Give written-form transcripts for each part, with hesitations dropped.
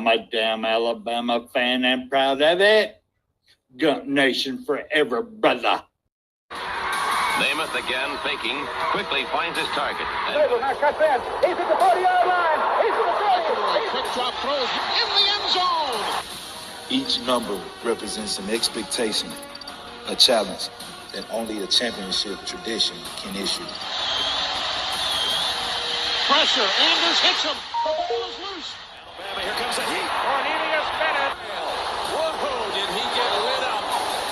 I'm a damn Alabama fan and proud of it. Gump Nation forever, brother. Namath again faking, quickly finds his target. Now cuts in. He's at the 40-yard line. He's at the 30. Quick drop throws in the end zone. Each number represents an expectation, a challenge that only a championship tradition can issue. Pressure. Anders hits him. The ball is loose. Alabama, here comes the heat. Cornelius Bennett. Whoa, did he get lit up?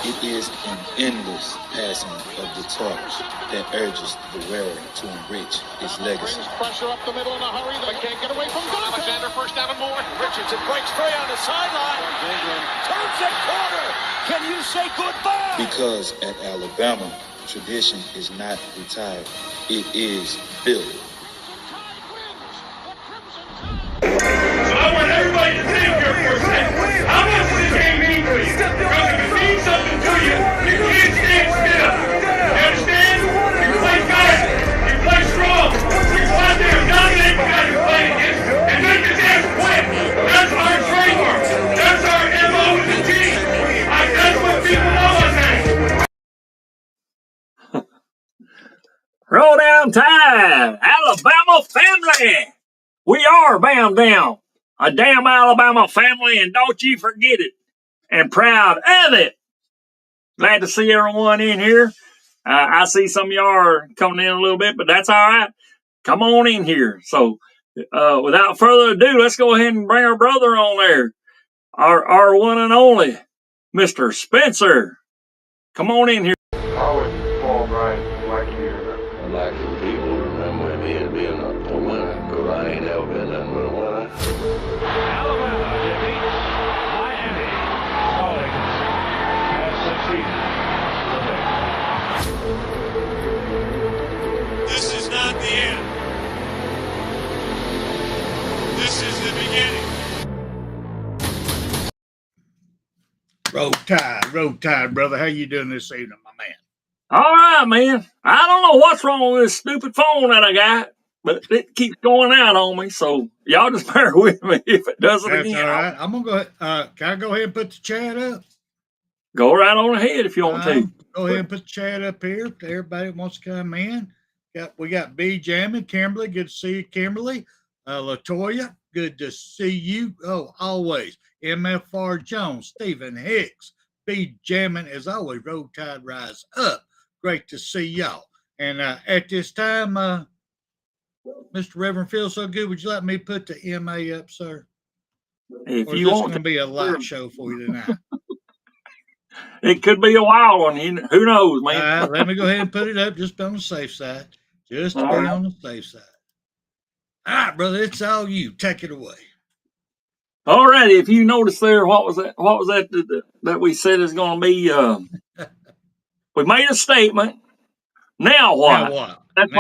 It is an endless passing of the torch that urges the wearer to enrich his legacy. Brings pressure up the middle in a hurry. They can't get away from Dante. Alexander first down and more. Richardson breaks free on the sideline. Turns it corner. Can you say goodbye? Because at Alabama, tradition is not retired. It is built. I want everybody to think here for a second. How much does this game mean to you? Because if it means something to you, you can't stand still. You understand? You play fast. You play strong. You go out there and dominate the guy you're playing against and make his ass quit. That's our trademark. That's our MO with the team. That's what people know us as. Roll down Tide, Alabama family. We are bound down. A damn Alabama family, and don't you forget it. And proud of it. Glad to see everyone in here. I see some of y'all are coming in a little bit, but that's all right. Come on in here. So, without further ado, let's go ahead and bring our brother on there. Our one and only, Mr. Spencer. Come on in here. How would Paul Bryant like you? I'd like for people to remember me as being a winner, because I ain't ever been nothing but a winner. Alabama defeats Miami. Calling has succeeded. This is not the end. This is the beginning. Roll Tide, brother. How you doing this evening, my man? All right, man. I don't know what's wrong with this stupid phone that I got, but it keeps going out on me. So y'all just bear with me if it does it again. All right. I'm gonna go ahead. Can I go ahead and put the chat up? Go right on ahead if you want to. Go ahead and put the chat up here to everybody that wants to come in. We got B Jamming, Kimberly. Good to see you, Kimberly. Latoya, good to see you. Oh, always. MFR Jones, Stephen Hicks, B Jamming as always. Roll Tide Rise Up. Great to see y'all. And at this time, Mr. Reverend Phil So Good, would you let me put the MA up, sir? If or you want, going to be a light show for you tonight. It could be a wild one. Who knows, man? Let me go ahead and put it up just on the safe side. Just to be on the safe side. All right, brother, it's all you. Take it away. All righty. If you notice there, what was that that we said is going to be? We made a statement. Now what? Now what? That's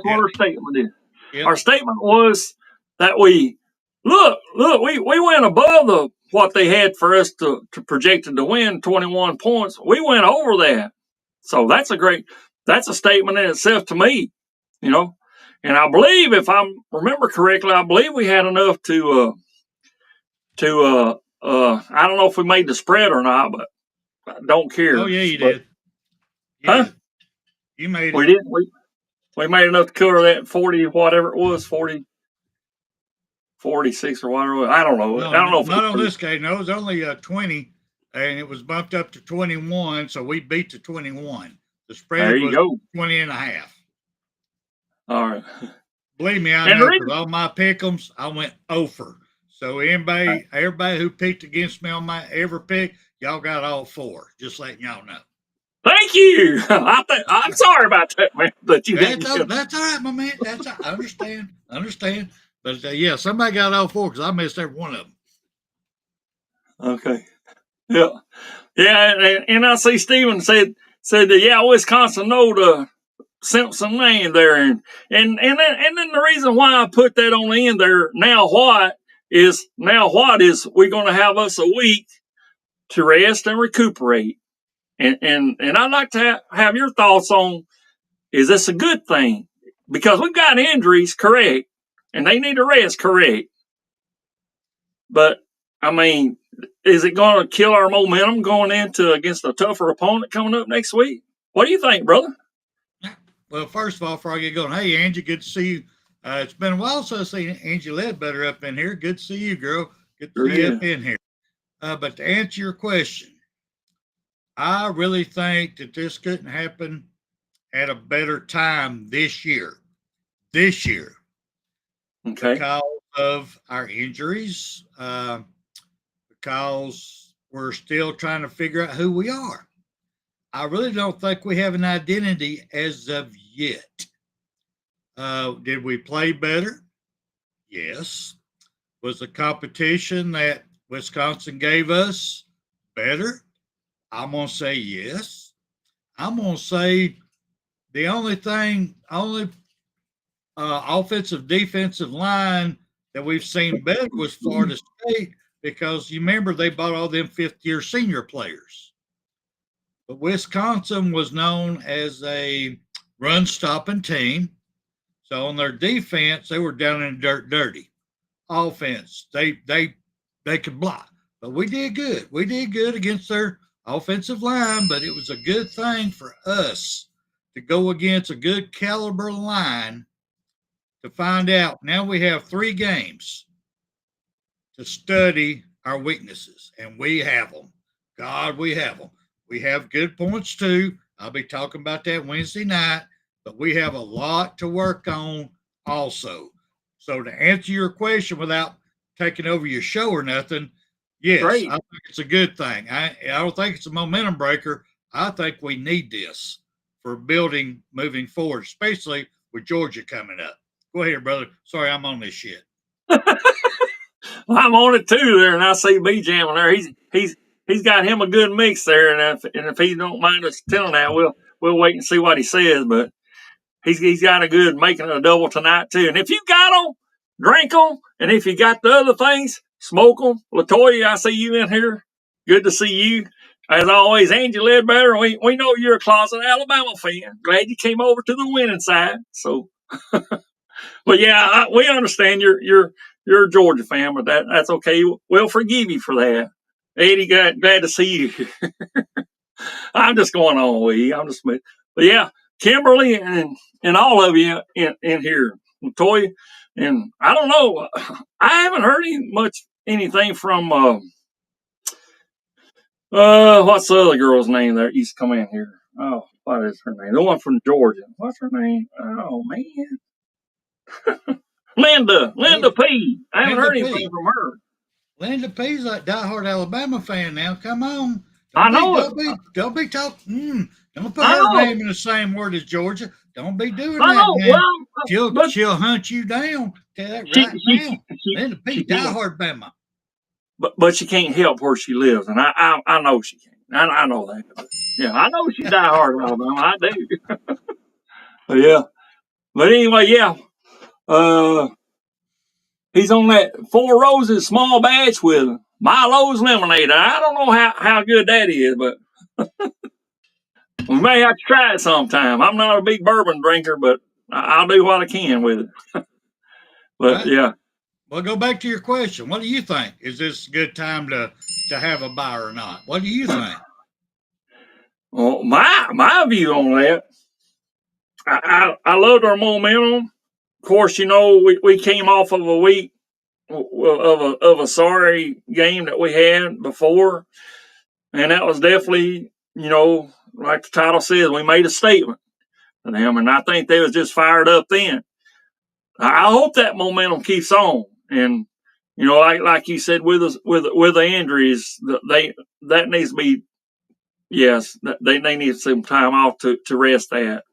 what our statement is. Yep. Our statement was that we went above what they had for us to projected to win 21 points. We went over that. So that's a statement in itself to me, you know. And I believe, if I remember correctly, I believe we had enough to I don't know if we made the spread or not, but I don't care. Oh yeah, you did. Huh? You made it. We did. We made enough to cover that 40, whatever it was, 40, 46 or whatever. I don't know. No, I don't know. Not on this game. No, it was only 20, and it was bumped up to 21, so we beat the 21. The spread was 20 and a half. All right. Believe me, I know, because all my pickems, I went over. So everybody who picked against me on my every pick, y'all got all four. Just letting y'all know. Thank you. I'm sorry about that, man. But that's all right, my man. That's all, I understand. But yeah, somebody got all four because I missed every one of them. Okay. Yeah. And I see Steven said that Wisconsin know the Simpson name there, and then the reason why I put that on the end there. Now what is we're going to have us a week to rest and recuperate. And I'd like to have your thoughts on, is this a good thing? Because we've got injuries, correct, and they need to rest, correct. But I mean, is it going to kill our momentum going into against a tougher opponent coming up next week? What do you think, brother? Well, first of all, before I get going, hey, Angie, good to see you. It's been a while since I've seen Angie Ledbetter up in here. Good to see you, girl. Good to see you up in here. But to answer your question, I really think that this couldn't happen at a better time this year. Okay. Because of our injuries, because we're still trying to figure out who we are. I really don't think we have an identity as of yet. Did we play better? Yes. Was the competition that Wisconsin gave us better? I'm going to say yes. I'm going to say the only offensive defensive line that we've seen better was Florida State, because you remember they bought all them fifth-year senior players. But Wisconsin was known as a run-stopping team. So on their defense, they were down in the dirt dirty. Offense, they could block. But we did good. We did good against their offensive line, but it was a good thing for us to go against a good caliber line to find out. Now we have 3 games to study our weaknesses, and we have them. God, we have them. We have good points too. I'll be talking about that Wednesday night, but we have a lot to work on also. So to answer your question without taking over your show or nothing, yes, I think it's a good thing. I don't think it's a momentum breaker. I think we need this for building moving forward, especially with Georgia coming up. Go ahead, brother. Sorry, I'm on this shit. Well, I'm on it too there, and I see B jamming there. He's got him a good mix there, and if he don't mind us telling that, we'll wait and see what he says. But he's got a good making a double tonight too. And if you got them, drink them, and if you got the other things, smoke them. Latoya, I see you in here. Good to see you. As always, Angie Ledbetter, we know you're a closet Alabama fan. Glad you came over to the winning side. So, but yeah, we understand you're a Georgia fan, but that's okay. We'll forgive you for that. Eddie, glad to see you. I'm just going on with you. But yeah, Kimberly and all of you in here, Toya, and I don't know. I haven't heard anything from what's the other girl's name that used to come in here? Oh, what is her name? The one from Georgia. What's her name? Oh man. Linda P. I haven't heard anything from her. Linda P's like diehard Alabama fan now. Come on. Don't be talking. Don't put her name in the same word as Georgia. Don't be doing that, man. Well, she'll hunt you down. Tell that now. Linda P, diehard Bama. But she can't help where she lives, and I know she can't. I know that. Yeah, I know she's diehard Alabama. I do. Yeah. But anyway, yeah. He's on that Four Roses small batch with Milo's lemonade. I don't know how good that is, but we may have to try it sometime. I'm not a big bourbon drinker, but I'll do what I can with it. But yeah. Well, go back to your question. What do you think? Is this a good time to have a buy or not? What do you think? Well, my view on that, I loved our momentum. Of course, we came off of a week of a sorry game that we had before, and that was definitely, like the title says, we made a statement to them, and I think they was just fired up then. I hope that momentum keeps on, and like you said, with the injuries, that needs to be, yes, they need some time off to rest that.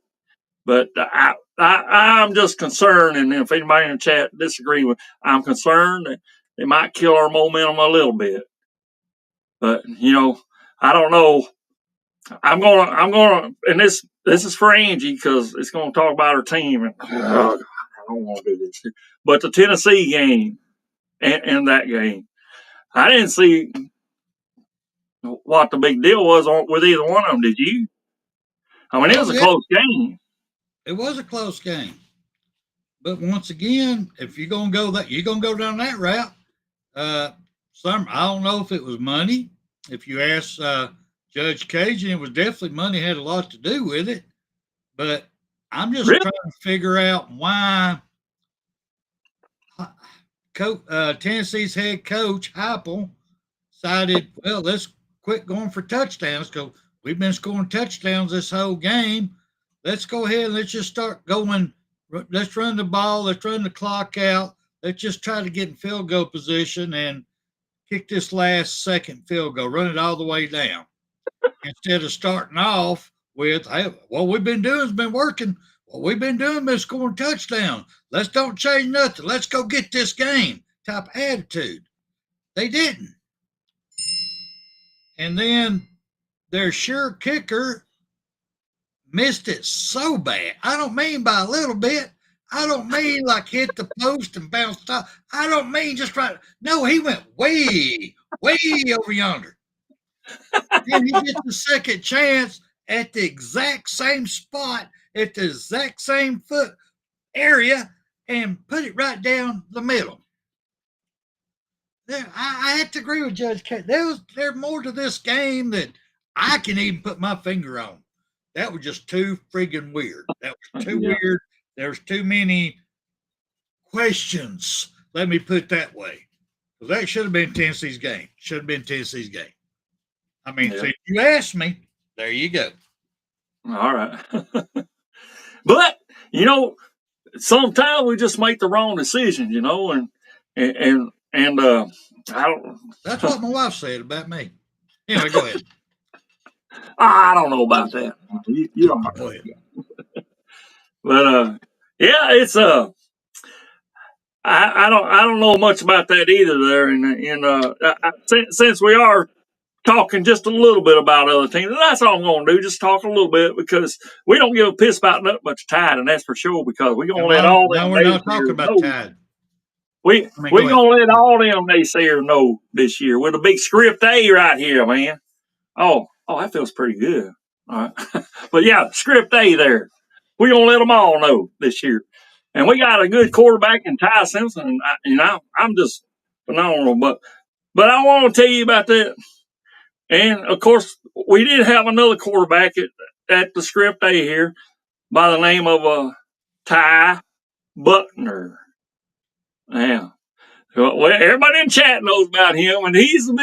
But I'm just concerned, and if anybody in the chat disagree with, I'm concerned that it might kill our momentum a little bit. But I don't know. I'm gonna, and this is for Angie because it's gonna talk about her team, and I don't want to do this. But the Tennessee game and that game, I didn't see what the big deal was with either one of them. Did you? I mean, it was a close game. It was a close game. But once again, if you're gonna go down that route, I don't know if it was money. If you ask Judge Cajun, it was definitely money had a lot to do with it. But I'm just Really? trying to figure out why Tennessee's head coach, Heupel, decided, well, let's quit going for touchdowns because we've been scoring touchdowns this whole game. Let's go ahead and let's just start going. Let's run the ball. Let's run the clock out. Let's just try to get in field goal position and kick this last second field goal, run it all the way down. Instead of starting off with, hey, what we've been doing has been working. What we've been doing is scoring touchdowns. Let's don't change nothing. Let's go get this game type of attitude. They didn't. And then their sure kicker missed it so bad. I don't mean by a little bit. I don't mean like hit the post and bounced off. I don't mean just right. No, he went way over yonder. Then he gets the second chance at the exact same spot, at the exact same foot area, and put it right down the middle. I have to agree with Judge K. There's more to this game that I can even put my finger on. That was just too friggin' weird. That was too weird. There's too many questions. Let me put it that way. Because that should have been Tennessee's game. Should have been Tennessee's game. I mean, so if you ask me, there you go. All right. But, sometimes we just make the wrong decision, and I don't. That's what my wife said about me. Anyway, go ahead. I don't know about that. You don't go ahead. But it's I don't know much about that either. There, and since we are talking just a little bit about other teams, that's all I'm going to do. Just talk a little bit because we don't give a piss about nothing much Tide, and that's for sure. Because we're gonna let all them. No, we're not talking about Tide. We're gonna let all them naysayers know this year with a big script A right here, man. Oh, that feels pretty good. All right, but yeah, script A there. We're gonna let them all know this year, and we got a good quarterback in Ty Simpson. And I'm just phenomenal. But I want to tell you about that. And of course, we did have another quarterback at the script A here by the name of Ty Buckner. Yeah. Well, everybody in chat knows about him, and he's a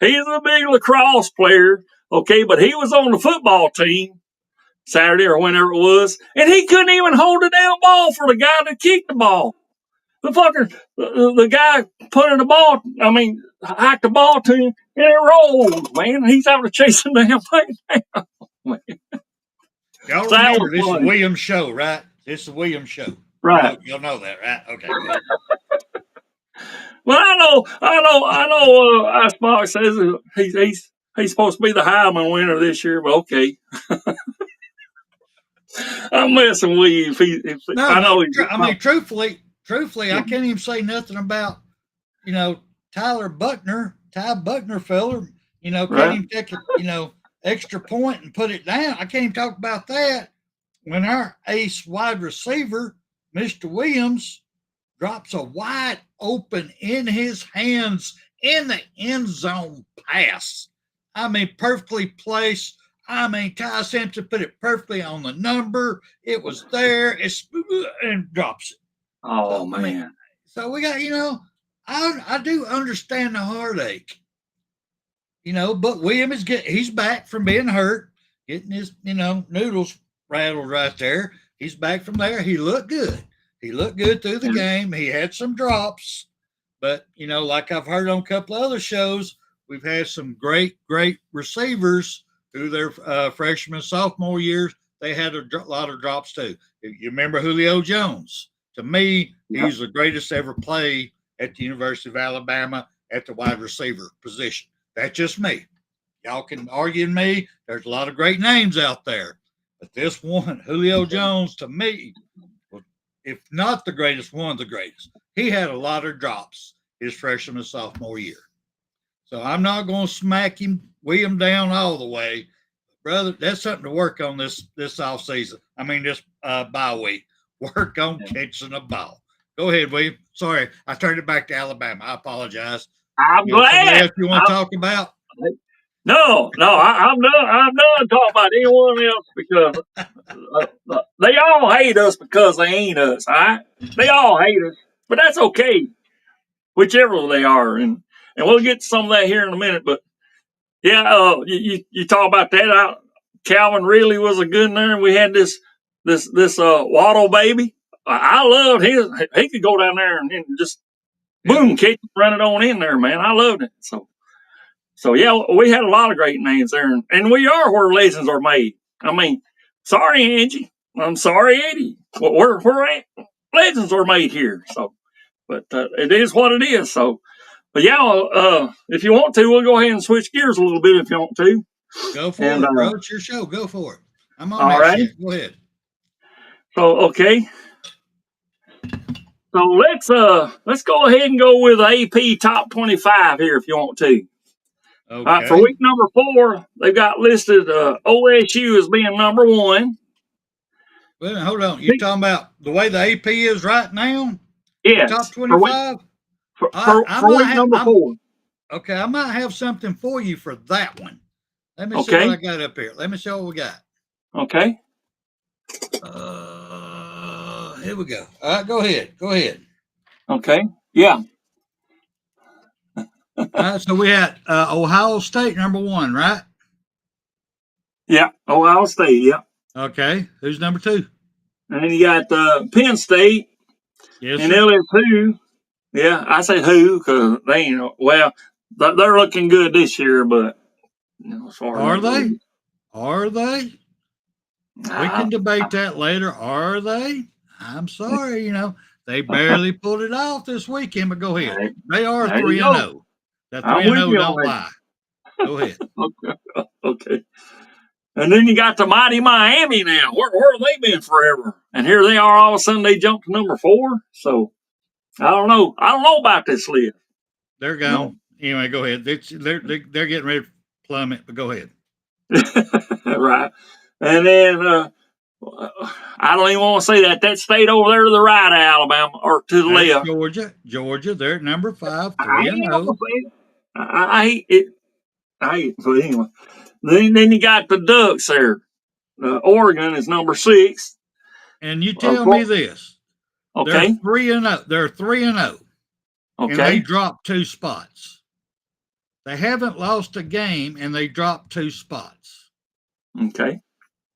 big lacrosse player. Okay, but he was on the football team Saturday or whenever it was, and he couldn't even hold the damn ball for the guy that kicked the ball. The guy putting the ball, hiked the ball to him, and it rolls, man. He's having to chase the damn thing down, man. Y'all remember this is Williams' show, right? This is Williams' show. Right. You'll know that, right? Okay. Well, I know. Icebox says he's supposed to be the Heisman winner this year, but okay. I'm messing with you. I know. Truthfully, I can't even say nothing about Ty Buckner fella. Can't even take extra point and put it down. I can't even talk about that when our ace wide receiver, Mr. Williams, drops a wide open in his hands in the end zone pass. Perfectly placed. Ty Simpson put it perfectly on the number. It was there. And drops it. Oh, man. So we got, I do understand the heartache. But William he's back from being hurt, getting his, noodles rattled right there. He's back from there. He looked good. He looked good through the game. He had some drops, but like I've heard on a couple of other shows, we've had some great receivers through their freshman, sophomore years. They had a lot of drops too. You remember Julio Jones? To me, he's the greatest ever played at the University of Alabama at the wide receiver position. That's just me. Y'all can argue with me. There's a lot of great names out there, but this one, Julio Jones, to me, if not the greatest, one of the greatest. He had a lot of drops his freshman and sophomore year. So I'm not going to smack William down all the way. Brother, that's something to work on this offseason. This bye week. Work on catching a ball. Go ahead, William. Sorry, I turned it back to Alabama. I apologize. I'm You know, somebody glad. else you want to talk about? No, I'm done. I'm done talking about anyone else because they all hate us because they ain't us. All right, they all hate us, but that's okay, whichever they are, and we'll get to some of that here in a minute. But yeah, you talk about that. Calvin really was a good there, and we had this Waddle baby. I loved his. He could go down there and just boom, catch it, run it on in there, man. I loved it. So yeah, we had a lot of great names there, and we are where legends are made. I mean, sorry, Angie. I'm sorry, Eddie. We're at. Legends are made here. So, but it is what it is. So, but yeah, if you want to, we'll go ahead and switch gears a little bit if you want to. Go for it, bro. It's your show. Go for it. I'm on all that right. shit. Go ahead. So okay. So let's go ahead and go with AP top 25 here if you want to. Okay. All right, for week number 4, they've got listed OSU as being number 1. Wait a minute, hold on. You talking about the way the AP is right now? Yes. Top 25? For week number 4. Okay, I might have something for you for that one. Let me see what I got up here. Let me show what we got. Okay. Here we go. All right, go ahead. Go ahead. Okay. Yeah. All right, so we had Ohio State number 1, right? Yeah, Ohio State. Yeah. Okay. Who's number 2? And then you got Penn State. Yes, and sir. LSU. Yeah, I say who because they ain't. Well, they're looking good this year, but as far Are as they? Are they? We can debate that later. Are they? I'm sorry, they barely pulled it off this weekend, but go ahead. They are 3-0. That 3-0 don't lie. Go ahead. Okay. And then you got the mighty Miami now. Where have they been forever? And here they are. All of a sudden, they jumped to number 4. So I don't know. I don't know about this list. They're gone. Anyway, go ahead. They're getting ready to plummet, but go ahead. Right. And then I don't even want to say that. That state over there to the right of Alabama or to the left. Georgia, they're at number 5, 3-0. I hate it. But anyway. Then you got the Ducks there. Oregon is number 6. And you tell me this. Okay. They're 3-0. They're 3-0. Okay. And they dropped 2 spots. They haven't lost a game, and they dropped 2 spots. Okay.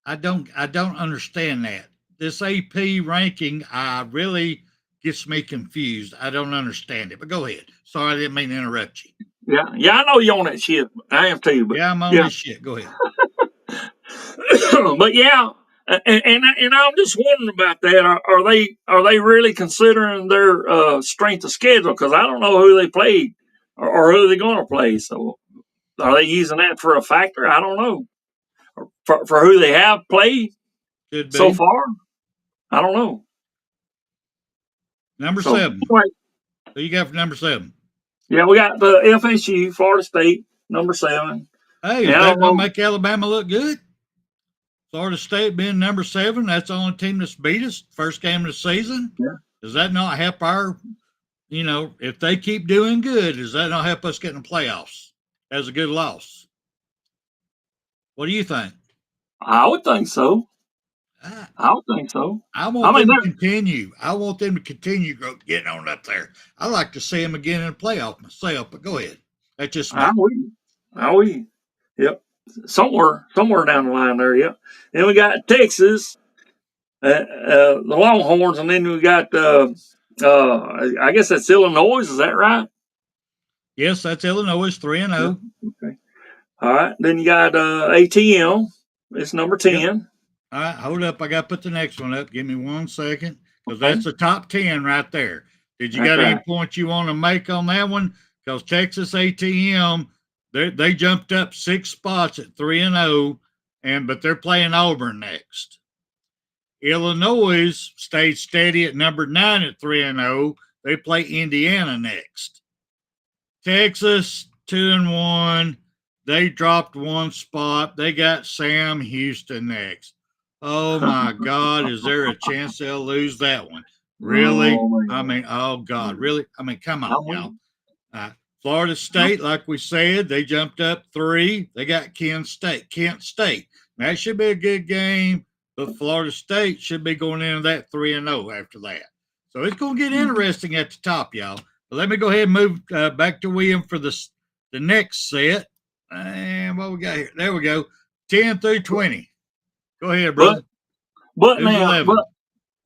I don't understand that. This AP ranking, really gets me confused. I don't understand it. But go ahead. Sorry, I didn't mean to interrupt you. Yeah, I know you're on that shit. I am too. But yeah, I'm on this shit. Go ahead. But yeah, and I'm just wondering about that. Are they really considering their strength of schedule? Because I don't know who they played or who they're going to play. So are they using that for a factor? I don't know. For who they have played so far, I don't know. Number 7. Anyway, who you got for number 7? Yeah, we got the FSU, Florida State, number 7. Hey, is that going to make Alabama look good? Florida State being number 7, that's the only team that's beat us first game of the season. Yeah. Does that not help our, if they keep doing good, does that not help us get in the playoffs as a good loss? What do you think? I would think so. I would think so. I want them to continue. I want them to continue getting on up there. I like to see them again in the playoff myself, but go ahead. That's just me. I will. Yep. Somewhere down the line there, yep. Then we got Texas, the Longhorns, and then we got I guess that's Illinois, is that right? Yes, that's Illinois, 3-0. Okay. All right. Then you got ATM. It's number 10. Yep. All right, hold up. I got to put the next one up. Give me 1 second, because that's the top 10 right there. Did you got any points you want to make on that one? Because Texas ATM, they jumped up 6 spots at 3-0, but they're playing Auburn next. Illinois stayed steady at number 9 at 3-0. They play Indiana next. Texas 2-1. They dropped 1 spot. They got Sam Houston next. Oh my God, is there a chance they'll lose that one? Really? I mean, oh God, really? I mean, come on, y'all. Florida State, like we said, they jumped up 3. They got Kent State. That should be a good game, but Florida State should be going into that 3-0 after that. So it's going to get interesting at the top, y'all. But let me go ahead and move back to William for the next set. And what we got here? There we go. 10 through 20. Go ahead, brother. But Who's now, 11?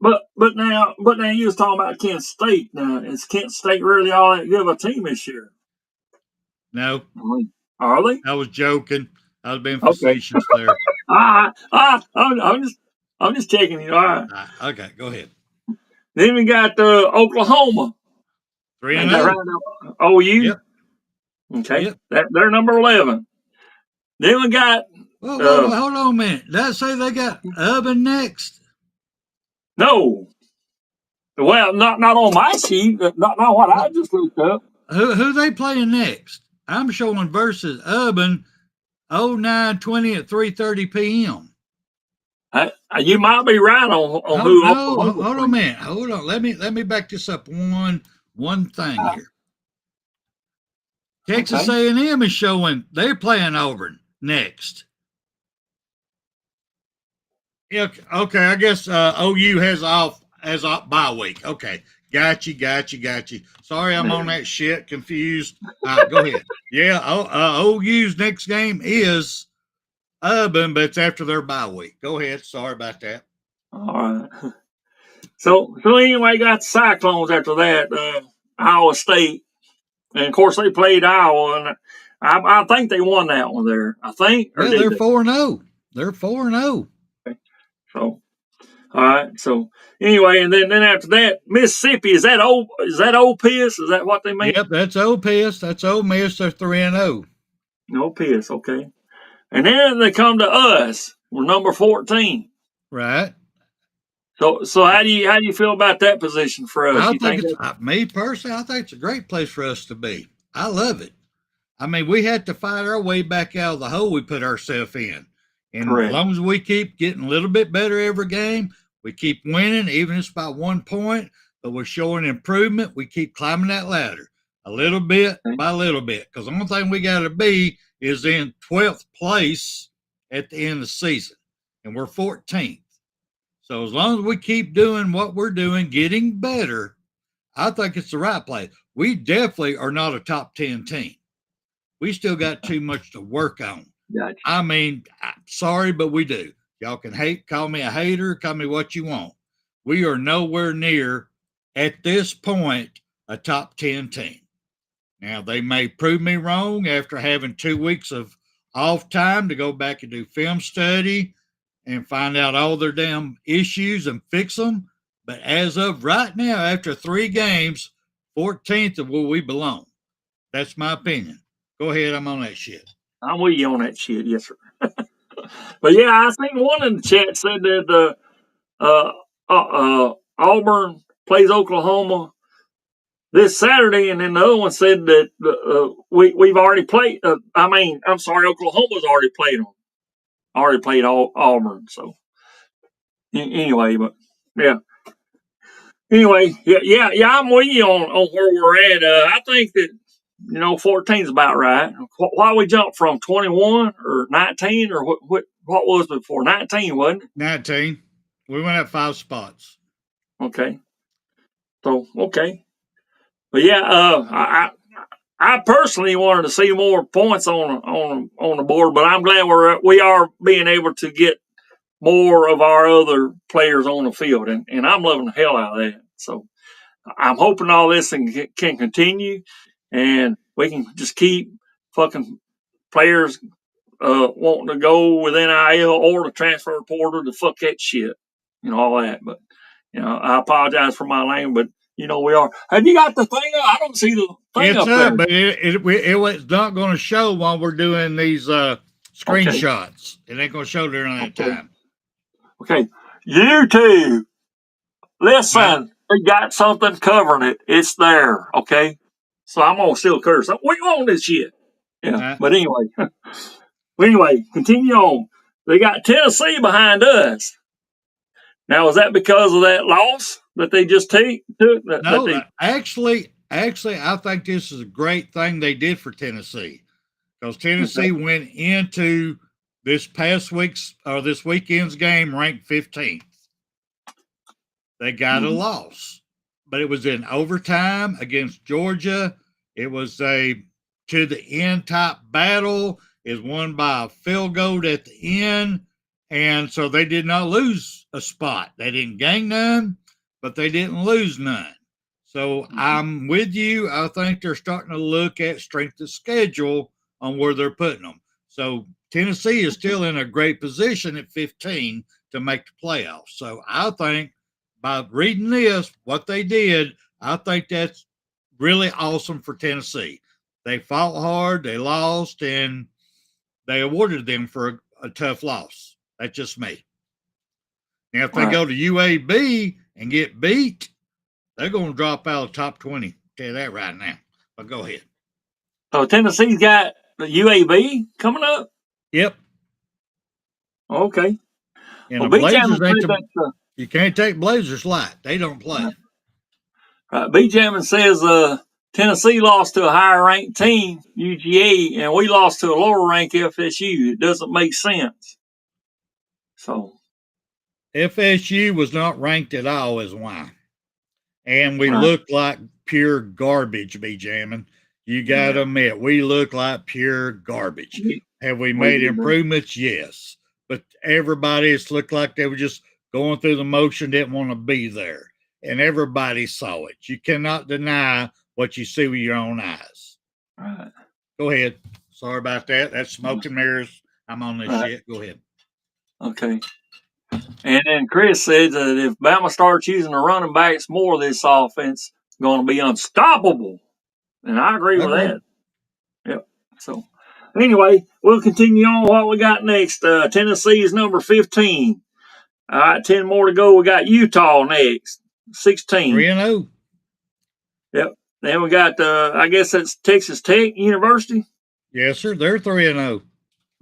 but now, you was talking about Kent State. Now, is Kent State really all that good of a team this year? No. Are they? I was joking. I was being facetious there. I'm just checking you. All right. Okay, go ahead. Then we got Oklahoma. 3-0. OU. Yep. Okay. Yep. They're number 11. Then we got. Whoa, hold on a minute. Did I say they got Auburn next? No. Well, not on my sheet. Not what I just looked up. Who they playing next? I'm showing versus Auburn 09-20 at 3:30 p.m. You might be right on who. No, hold on a minute. Hold on. Let me back this up one thing here. Texas A&M is showing they're playing Auburn next. Yeah, okay, I guess OU has off bye week. Okay, got you. Sorry, I'm on that shit, confused. All right, go ahead. Yeah, OU's next game is Auburn, but it's after their bye week. Go ahead. Sorry about that. All right. So anyway, got the Cyclones after that. Iowa State, and of course they played Iowa, and I think they won that one there. I think. Yeah, they're 4-0. They're 4-0. So, all right. So anyway, and then after that, Mississippi, is that Ole Miss? Is that what they mean? Yep, that's Ole Miss. That's Ole Miss. They're 3-0. Ole Miss, okay. And then they come to us. We're number 14. Right. So how do you feel about that position for us? Me personally, I think it's a great place for us to be. I love it. I mean, we had to fight our way back out of the hole we put ourselves in. And Correct. As long as we keep getting a little bit better every game, we keep winning, even if it's by 1 point, but we're showing improvement. We keep climbing that ladder a little bit by little bit. Because the only thing we got to be is in 12th place at the end of the season. And we're 14th. So as long as we keep doing what we're doing, getting better, I think it's the right place. We definitely are not a top 10 team. We still got too much to work on. Gotcha. I mean, sorry, but we do. Y'all can call me a hater, call me what you want. We are nowhere near, at this point, a top 10 team. Now, they may prove me wrong after having 2 weeks of off time to go back and do film study and find out all their damn issues and fix them. But as of right now, after 3 games, 14th of where we belong. That's my opinion. Go ahead, I'm on that shit. I'm with you on that shit, yes, sir. But yeah, I think one in the chat said that Auburn plays Oklahoma this Saturday, and then the other one said that we've already played. Oklahoma's already played them. Already played Auburn. So anyway, but yeah. Anyway, yeah, I'm with you on where we're at. I think that 14 is about right. Why we jumped from 21 or 19 or what was it before? 19, wasn't it? 19. We went up 5 spots. Okay. So okay. But yeah, I personally wanted to see more points on the board, but I'm glad we are being able to get more of our other players on the field, and I'm loving the hell out of that. So I'm hoping all this can continue, and we can just keep fucking players wanting to go with NIL or the transfer portal to fuck that shit, all that. But I apologize for my language, but we are. Have you got the thing up? I don't see the thing up there. But it's not going to show while we're doing these screenshots. Okay. It ain't going to show during that time. Okay, YouTube. Listen, we got something covering it. It's there. Okay, so I'm gonna still curse. We want this shit. Yeah, but anyway, continue on. They got Tennessee behind us. Now, is that because of that loss that they just took? No, actually, actually, I think this is a great thing they did for Tennessee, because Tennessee went into this weekend's game ranked 15th. They got a loss, but it was in overtime against Georgia. It was a to the end type battle. Is won by a field goal at the end, and so they did not lose a spot. They didn't gain none, but they didn't lose none. So I'm with you. I think they're starting to look at strength of schedule on where they're putting them. So Tennessee is still in a great position at 15 to make the playoffs. So I think by reading this, what they did, I think that's really awesome for Tennessee. They fought hard, they lost, and they awarded them for a tough loss. That's just me. Now, if they go to UAB and get beat, they're going to drop out of the top 20. Tell you that right now. But go ahead. So Tennessee's got the UAB coming up? Yep. Okay. And the Blazers you can't take Blazers light. They don't play. Right. B-Jammin says Tennessee lost to a higher ranked team, UGA, and we lost to a lower ranked FSU. It doesn't make sense. So FSU was not ranked at all, is why. And we looked like pure garbage, B-Jammin. You got to admit, we look like pure garbage. Have we made improvements? Yes. But everybody, it's looked like they were just going through the motion, didn't want to be there. And everybody saw it. You cannot deny what you see with your own eyes. Right. Go ahead. Sorry about that. That's smoke and mirrors. I'm on this shit. Go ahead. Okay. And then Chris said that if Bama starts using the running backs more, this offense is going to be unstoppable. And I agree with that. Yep. So, anyway, we'll continue on what we got next. Tennessee is number 15. All right, 10 more to go. We got Utah next, 16. 3-0. Yep. Then we got, I guess that's Texas Tech University. Yes, sir. They're 3-0.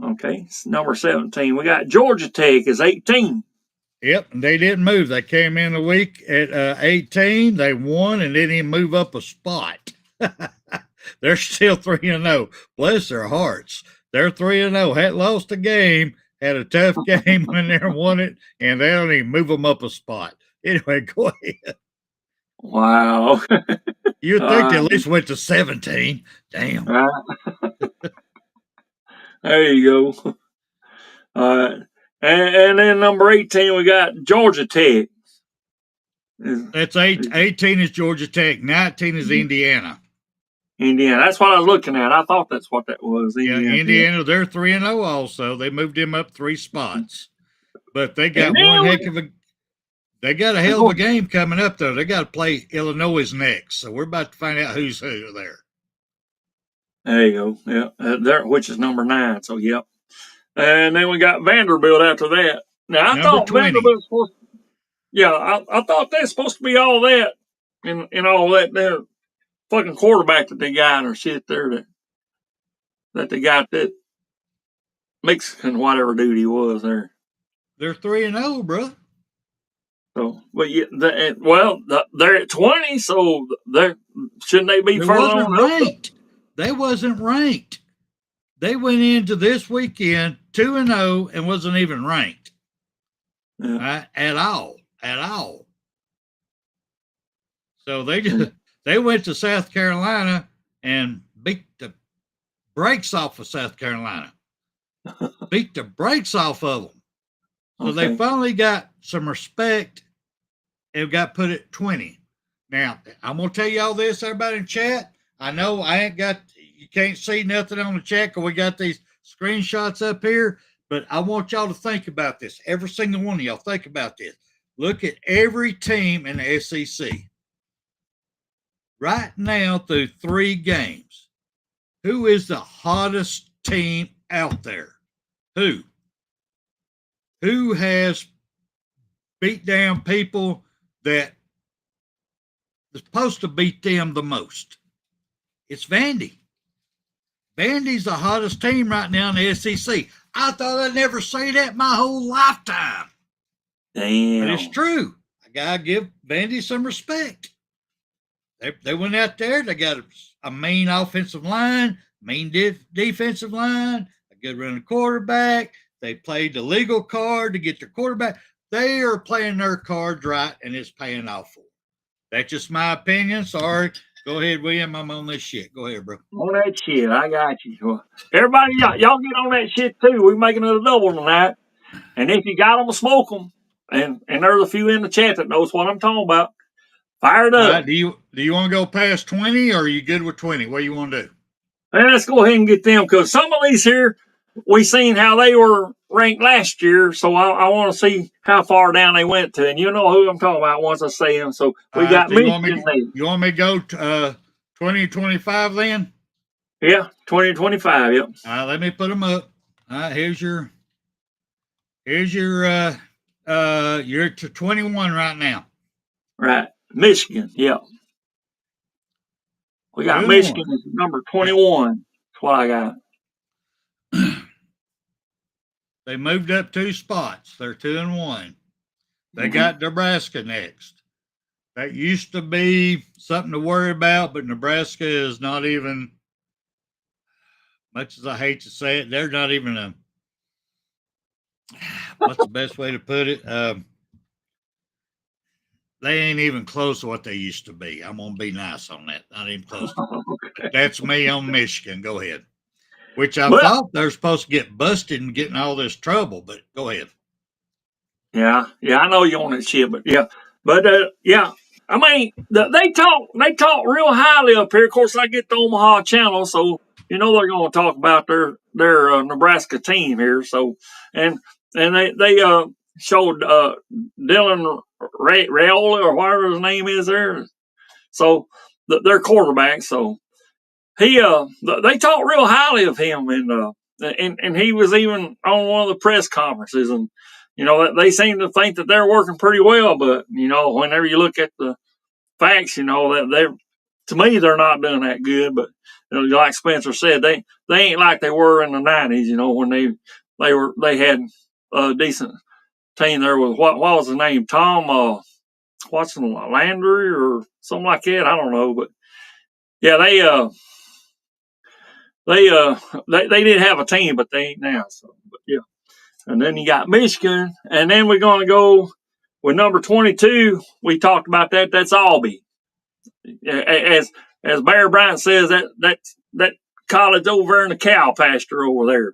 Okay, it's number 17. We got Georgia Tech is 18. Yep, and they didn't move. They came in the week at 18. They won and didn't even move up a spot. They're still 3-0. Bless their hearts. They're 3-0. Hadn't lost a game. Had a tough game when they won it, and they don't even move them up a spot. Anyway, go ahead. Wow. You'd think they at least went to 17. Damn. There you go. All right. And then number 18, we got Georgia Tech. That's 18 is Georgia Tech. 19 is Indiana. Indiana. That's what I was looking at. I thought that's what that was. Indiana, they're 3-0 also. They moved him up 3 spots. But they got they got a hell of a game coming up, though. They got to play Illinois next. So we're about to find out who's who there. There you go. Yeah. Which is number 9. So, yep. And then we got Vanderbilt after that. Now, I thought Vanderbilt was supposed to, I thought they're supposed to be all that and all that there. Fucking quarterback that they got or shit there that they got that Mexican whatever dude he was there. They're 3-0, bro. So, but they're at 20, so shouldn't they be further on ranked? They wasn't ranked. They went into this weekend 2-0 and wasn't even ranked. Right? At all. So they went to South Carolina and beat the brakes off of South Carolina. Beat the brakes off of them. So they finally got some respect and got put at 20. Now, I'm going to tell y'all this, everybody in chat. I know you can't see nothing on the chat because we got these screenshots up here, but I want y'all to think about this. Every single one of y'all think about this. Look at every team in the SEC. Right now, through 3 games, who is the hottest team out there? Who has beat down people that are supposed to beat them the most? It's Vandy. Vandy's the hottest team right now in the SEC. I thought I'd never say that my whole lifetime. Damn. But it's true. I got to give Vandy some respect. They went out there. They got a mean offensive line, mean defensive line, a good running quarterback. They played the legal card to get their quarterback. They are playing their cards right, and it's paying off for them. That's just my opinion. Sorry. Go ahead, William. I'm on this shit. Go ahead, bro. On that shit, I got you. Well, everybody, y'all get on that shit too. We're making it a double tonight. And if you got them, smoke them. And there's a few in the chat that knows what I'm talking about. Fire it up. Do you want to go past 20, or are you good with 20? What do you want to do? And let's go ahead and get them, because some of these here, we seen how they were ranked last year, so I want to see how far down they went to. And you know who I'm talking about once I say them. So we got Michigan. You want me to go 2025 then? Yeah, 2025, yep. All right, let me put them up. All right, here's your you're to 21 right now. Right. Michigan, yeah. We got Michigan as number 21. That's what I got. They moved up 2 spots. They're 2-1. They got Nebraska next. That used to be something to worry about, but Nebraska is not even, much as I hate to say it, they're not even what's the best way to put it? They ain't even close to what they used to be. I'm going to be nice on that. Not even close. Okay. That's me on Michigan. Go ahead. Which I thought they're supposed to get busted and get in all this trouble, but go ahead. Yeah, I know you on that shit, but yeah. But, yeah, I mean, they talk real highly up here. Of course, I get the Omaha channel, so you know they're going to talk about their Nebraska team here. So, and they showed Dylan Raiola, or whatever his name is there. So their quarterback. So he they talk real highly of him, and he was even on one of the press conferences, and you know they seem to think that they're working pretty well, but you know whenever you look at the facts, you know that they're, to me, they're not doing that good. But you know, like Spencer said, they ain't like they were in the '90s. You know when they had a decent team there with what was the name, Tom Watson Landry or something like that. I don't know, but yeah, they did have a team, but they ain't now. So, but yeah. And then you got Michigan, and then we're going to go with number 22. We talked about that. That's Albee. As Bear Bryant says, that college over in the cow pasture over there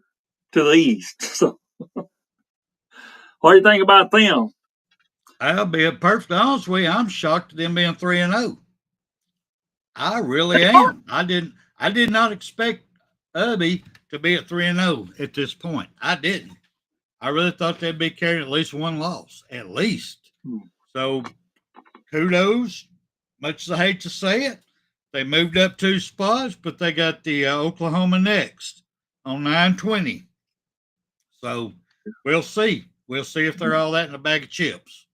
to the east. So, what do you think about them? I'll be perfectly honest with you. I'm shocked at them being 3-0. I really am. I did not expect Albee to be at 3-0 at this point. I didn't. I really thought they'd be carrying at least one loss, at least. So, kudos. Much as I hate to say it, they moved up 2 spots, but they got the Oklahoma next on 9-20. So, we'll see. We'll see if they're all that in a bag of chips.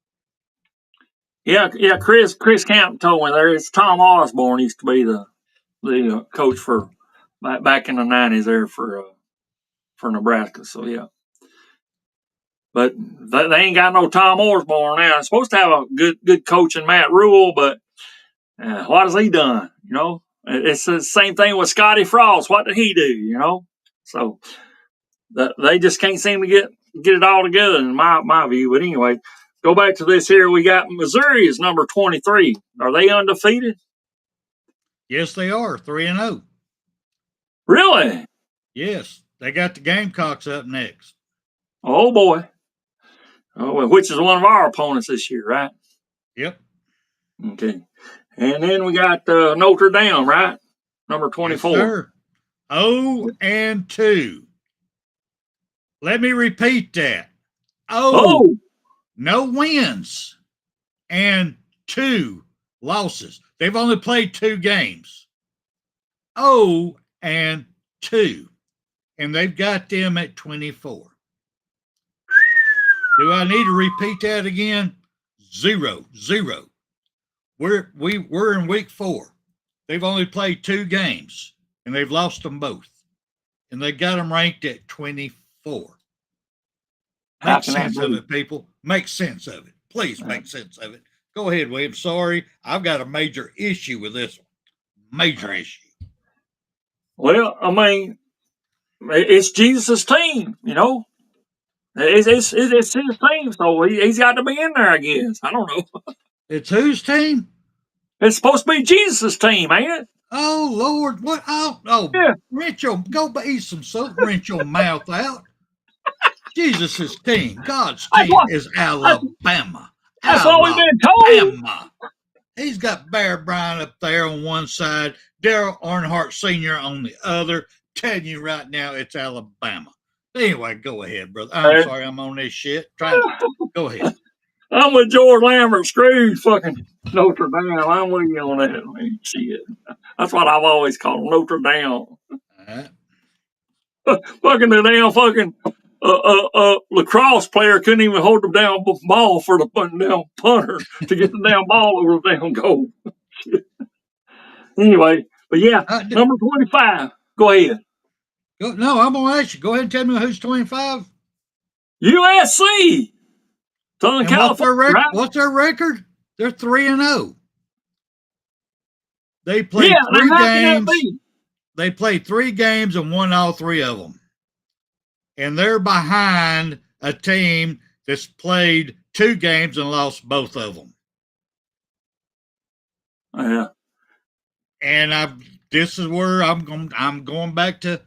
Yeah. Chris Camp told me there. It's Tom Osborne used to be the coach for back in the '90s there for Nebraska. So yeah, but they ain't got no Tom Osborne now. They're supposed to have a good coach in Matt Rule, but what has he done? You know, it's the same thing with Scotty Frost. What did he do? You know, so they just can't seem to get it all together in my view. But anyway. Go back to this here. We got Missouri is number 23. Are they undefeated? Yes, they are. 3-0. Really? Yes. They got the Gamecocks up next. Oh, boy. Oh, which is one of our opponents this year, right? Yep. Okay. And then we got Notre Dame, right? Number 24. Yes, sir. 0-2. Let me repeat that. No wins and 2 losses. They've only played 2 games. 0-2. And they've got them at 24. Do I need to repeat that again? 0-0. We're in week 4. They've only played 2 games, and they've lost them both. And they got them ranked at 24. Make sense of it, people. Make sense of it. Please make sense of it, Go ahead, William. Sorry, I've got a major issue with this one. Major issue. Well, I mean, it's Jesus' team, you know. It's his team, so he's got to be in there, I guess. I don't know. It's whose team? It's supposed to be Jesus' team, ain't it? Oh Lord, what? Oh, Yeah. rinse your go eat some soap, rinse your mouth out. Jesus' team, God's team is Alabama. That's what we've been told. Alabama. He's got Bear Bryant up there on one side, Daryl Earnhardt Sr. on the other. Telling you right now, it's Alabama. Anyway, go ahead, brother. I'm sorry I'm on this shit. Go ahead. I'm with George Lambert. Screw fucking Notre Dame. I'm with you on that. Man. Shit. That's what I've always called them, Notre Dame. Fucking the damn fucking lacrosse player couldn't even hold the damn ball for the damn punter to get the damn ball over the damn goal. Anyway, but yeah, number 25. Go ahead. No, I'm gonna ask you. Go ahead and tell me who's 25. USC. Southern California. What's their record? They're 3-0. They played 3 games. They played 3 games and won all 3 of them. And they're behind a team that's played 2 games and lost both of them. Yeah. And this is where I'm going back to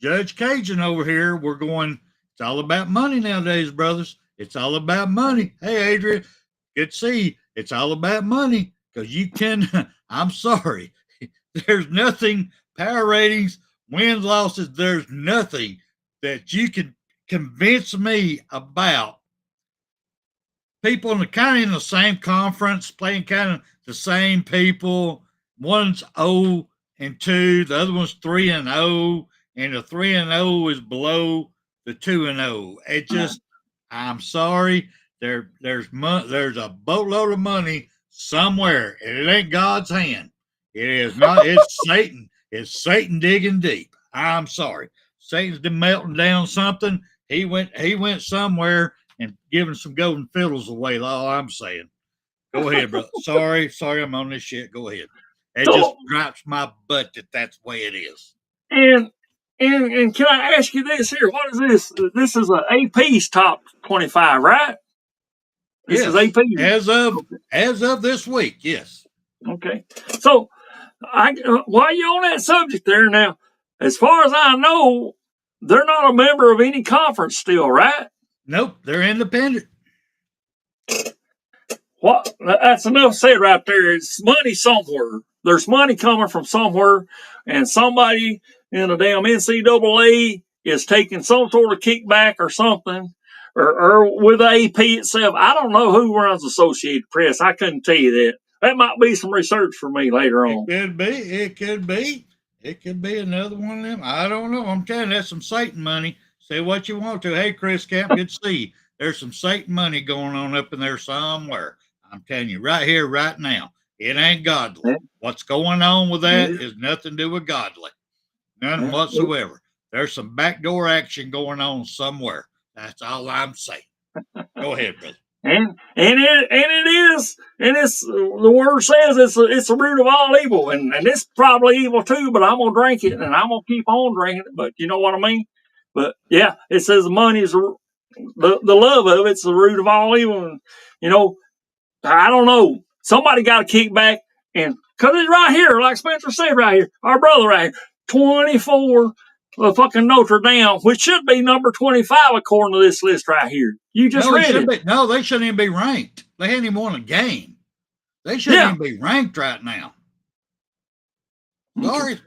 Judge Cajun over here. We're going, it's all about money nowadays, brothers. It's all about money. Hey, Adrian, good to see you. It's all about money because you can, I'm sorry, there's nothing, power ratings, wins, losses, there's nothing that you can convince me about. People kind of in the same conference, playing kind of the same people. One's 0-2, the other one's 3-0, and the 3-0 is below the 2-0. It just, I'm sorry, there's a boatload of money somewhere, and it ain't God's hand. It is not. It's Satan. It's Satan digging deep. I'm sorry. Satan's melting down something. He went somewhere and giving some golden fiddles away. All I'm saying. Go ahead, bro. Sorry, I'm on this shit. Go ahead. It just drops my butt that's the way it is. And can I ask you this here? What is this? This is an AP's top 25, right? This is AP. As of this week, yes. Okay. So while you're on that subject there now, as far as I know, they're not a member of any conference still, right? Nope, they're independent. What? That's enough said right there. It's money somewhere. There's money coming from somewhere, and somebody in the damn NCAA is taking some sort of kickback or something, or with AP itself. I don't know who runs Associated Press. I couldn't tell you that. That might be some research for me later on. It could be another one of them. I don't know. I'm telling you, that's some Satan money. Say what you want to. Hey, Chris Camp, good to see you. There's some Satan money going on up in there somewhere. I'm telling you right here, right now. It ain't godly. What's going on with that is nothing to do with godly. None whatsoever. There's some backdoor action going on somewhere. That's all I'm saying. Go ahead, brother. And it's the word says it's the root of all evil, and it's probably evil too. But I'm gonna drink it, and I'm gonna keep on drinking it. But you know what I mean. But yeah, it says the money is the love of it's the root of all evil. And you know, I don't know. Somebody got to kick back, and because it's right here, like Spencer said, right here, our brother right here, 24. Fucking Notre Dame, which should be number 25 according to this list right here. You just read it. No, they shouldn't even be ranked. They hadn't even won a game. They shouldn't even be ranked right now. Sorry.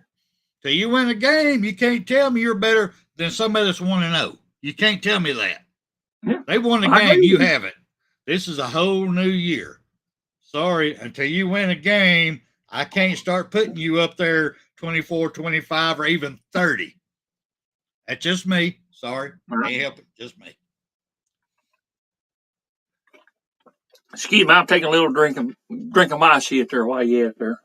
Till you win a game, you can't tell me you're better than somebody that's 1-0. You can't tell me that. Yeah. They won a game, you haven't. This is a whole new year. Sorry, until you win a game, I can't start putting you up there 24, 25, or even 30. That's just me. Sorry. Can't help it. Just me. Excuse me, I'm taking a little drink of my shit there while you at there.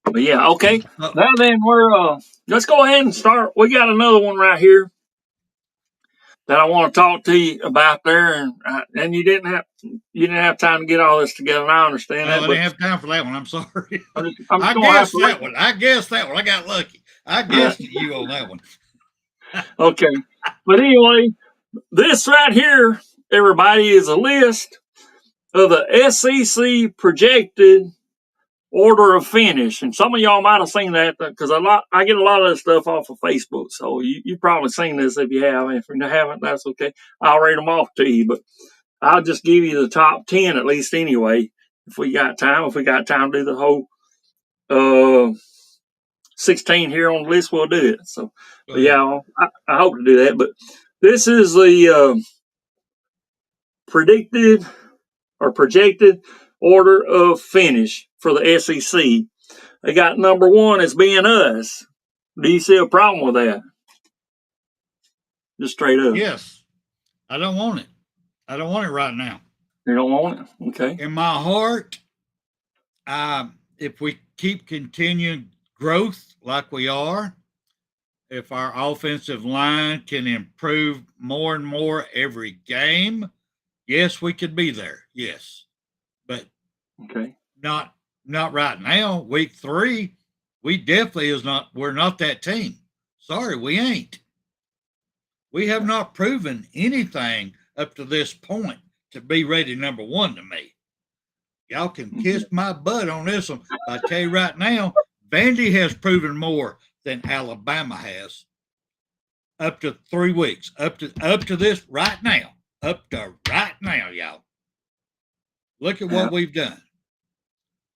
But yeah, okay. Now then, let's go ahead and start. We got another one right here that I want to talk to you about there, and you didn't have time to get all this together. And I understand that. I didn't have time for that one. I'm sorry. I'm I gonna have guessed to that one. I guessed that one. I got lucky. I guessed you on that one. Okay, but anyway, this right here, everybody, is a list of the SEC projected order of finish, and some of y'all might have seen that because I get a lot of that stuff off of Facebook. So you probably seen this if you have. If you haven't, that's okay. I'll read them off to you, but I'll just give you the top 10 at least anyway. If we got time to do the whole 16 here on the list, we'll do it. So, but yeah, I hope to do that. But this is the predicted or projected order of finish for the SEC. They got number 1 as being us. Do you see a problem with that? Just straight up. Yes. I don't want it. I don't want it right now. You don't want it? Okay. In my heart, if we keep continuing growth like we are, if our offensive line can improve more and more every game, yes, we could be there. Yes. But okay, not right now. Week 3, we definitely we're not that team. Sorry, we ain't. We have not proven anything up to this point to be rated number 1 to me. Y'all can kiss my butt on this one. I tell you right now, Vandy has proven more than Alabama has up to 3 weeks. Up to this right now. Up to right now, y'all. Look at what we've done.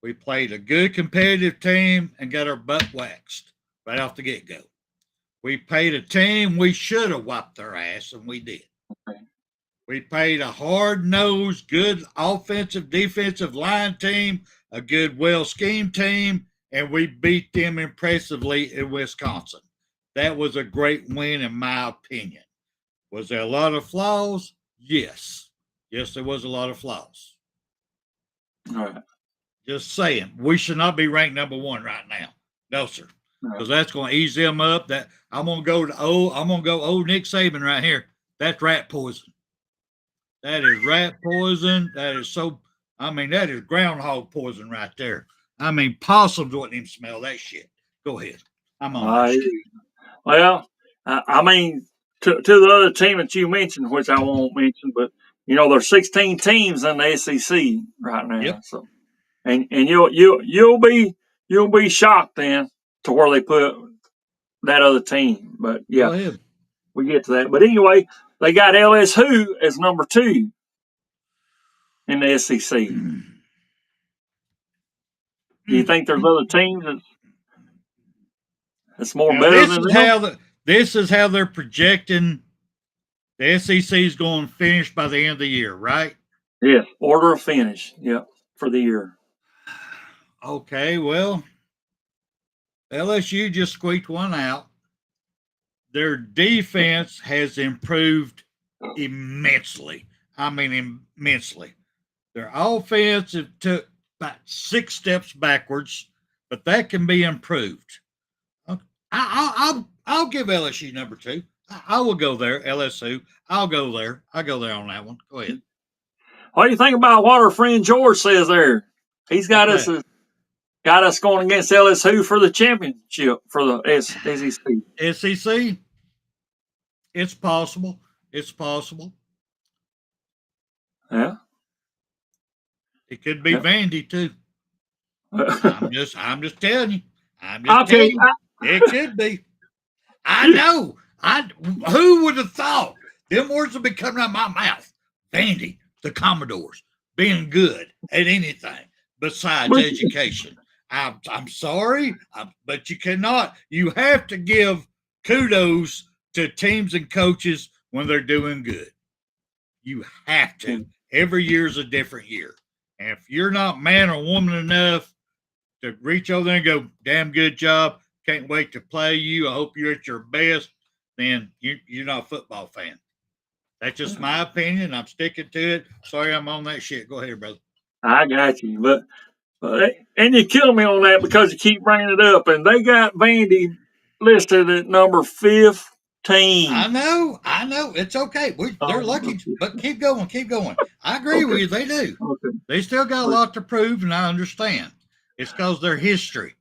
We played a good competitive team and got our butt waxed right off the get-go. We played a team we should have wiped their ass, and we did. Okay. We played a hard-nosed, good offensive, defensive line team, a good, well-schemed team, and we beat them impressively in Wisconsin. That was a great win, in my opinion. Was there a lot of flaws? Yes. Yes, there was a lot of flaws. All right. Just saying, we should not be ranked number 1 right now. No, sir. Because that's going to ease them up. That I'm going to go old Nick Saban right here. That's rat poison. That is rat poison. That is that is groundhog poison right there. I mean, possums wouldn't even smell that shit. Go ahead. I'm on that shit. Well, I mean, to the other team that you mentioned, which I won't mention, but there's 16 teams in the SEC right now. Yep. So, and you'll be shocked then to where they put that other team. But yeah, go ahead. We get to that. But anyway, they got LSU as number 2 in the SEC. Do you think there's other teams that's more better than them? This is how they're projecting the SEC is going to finish by the end of the year, right? Yes, order of finish. Yep, for the year. Okay, well, LSU just squeaked one out. Their defense has improved immensely. I mean, immensely. Their offense took about 6 steps backwards, but that can be improved. I'll give LSU number 2. I will go there. LSU. I'll go there. I'll go there on that one. Go ahead. What do you think about what our friend George says there? He's got us going against LSU for the championship for the SEC. SEC. It's possible. It's possible. Yeah. It could be Vandy too. I'm just telling you. It could be. I know. Who would have thought them words would be coming out of my mouth? Vandy, the Commodores, being good at anything besides education. I'm sorry, but you cannot. You have to give kudos to teams and coaches when they're doing good. You have to. Every year is a different year. And if you're not man or woman enough to reach over there and go, damn good job, can't wait to play you, I hope you're at your best, then you're not a football fan. That's just my opinion. I'm sticking to it. Sorry I'm on that shit. Go ahead, brother. I got you. But and you kill me on that because you keep bringing it up. And they got Vandy listed at number 5 team. I know. It's okay. They're lucky, but keep going. I agree with you. They do. Okay. They still got a lot to prove, and I understand. It's because their history.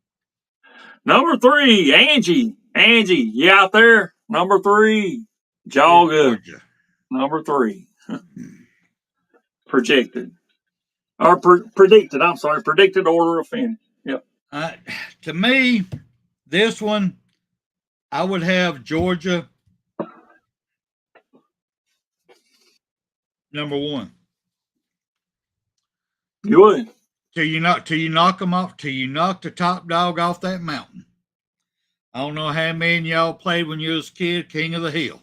Number 3, Angie. Angie, you out there? Number 3, Georgia. Number 3. Projected. Or predicted. I'm sorry. Predicted order of finish. Yep. To me, this one, I would have Georgia number 1. You would. Till you knock them off, till you knock the top dog off that mountain. I don't know how many of y'all played when you was a kid, King of the Hill,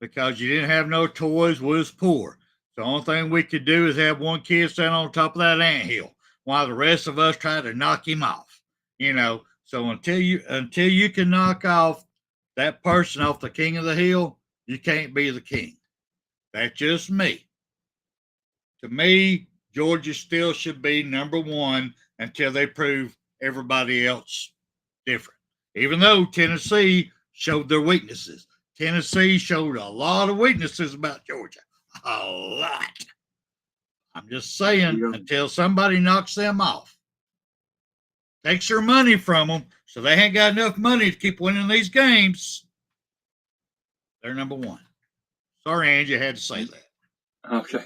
because you didn't have no toys, we was poor. The only thing we could do is have one kid stand on top of that anthill while the rest of us tried to knock him off. So until you can knock off that person off the King of the Hill, you can't be the king. That's just me. To me, Georgia still should be number 1 until they prove everybody else different. Even though Tennessee showed their weaknesses. Tennessee showed a lot of weaknesses about Georgia. A lot. I'm just saying, until somebody knocks them off, takes their money from them, so they ain't got enough money to keep winning these games, they're number 1. Sorry, Angie, I had to say that. Okay.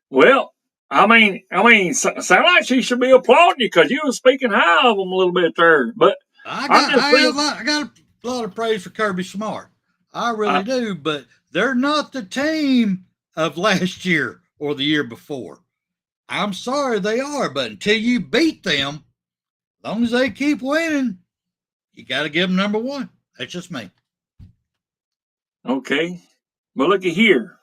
Well, I mean, sound like she should be applauding you because you were speaking high of them a little bit there. But I got a lot of praise for Kirby Smart. I really do, but they're not the team of last year or the year before. I'm sorry they are, but until you beat them, as long as they keep winning, you got to give them number 1. That's just me. Okay. Well, looky here.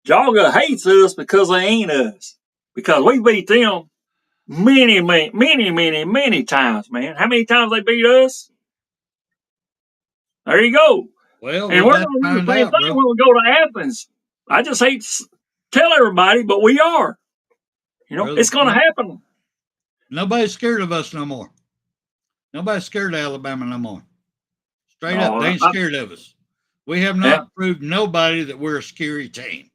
Georgia hates us because they ain't us. Because we beat them many times, man. How many times they beat us? There you go. Well, and we're going to do the same thing when we go to Athens. I just hate to tell everybody, but we are. It's going to happen. Nobody's scared of us no more. Nobody's scared of Alabama no more. Straight up, they ain't scared of us. We have not proved nobody that we're a scary team.